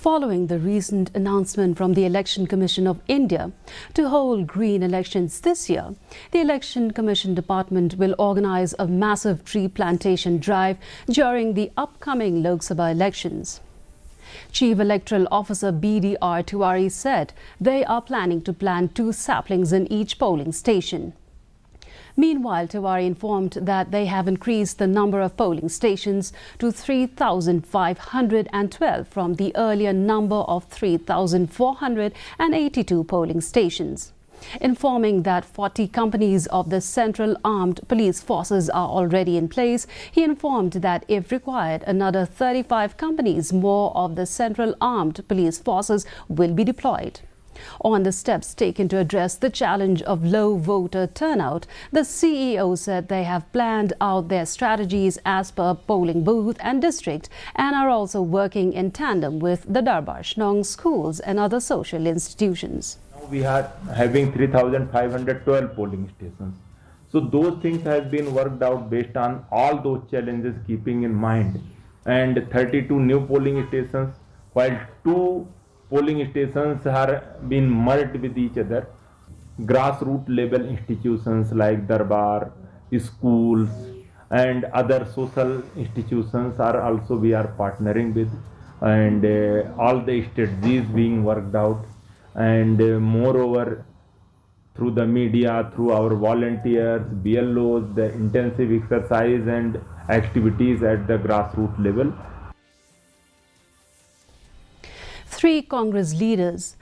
following the recent announcement from the Election Commission of India to hold green elections this year. The Election Commission Department will organize a massive tree plantation drive during the upcoming Lok Sabha elections. Chief Electoral Officer B.D.R. Tiwari said they are planning to plant 2 saplings in each polling station. Meanwhile, Tiwari informed that they have increased the number of polling stations to 3,512 from the earlier number of 3,482 polling stations. Informing that 40 companies of the Central Armed Police Forces are already in place, he informed that if required, another 35 companies more of the Central Armed Police Forces will be deployed. On the steps taken to address the challenge of low voter turnout, the CEO said they have planned out their strategies as per polling booth and district and are also working in tandem with the Darbar Shnong schools and other social institutions. Now we are having 3,512 polling stations. So those things have been worked out based on all those challenges keeping in mind. And 32 new polling stations, while 2 polling stations have been merged with each other. Grassroots level institutions like Darbar, schools and other social institutions are also we are partnering with, and all the strategies being worked out, and moreover through the media, through our volunteers, BLOs, the intensive exercise and activities at the grassroots level. 3 Congress leaders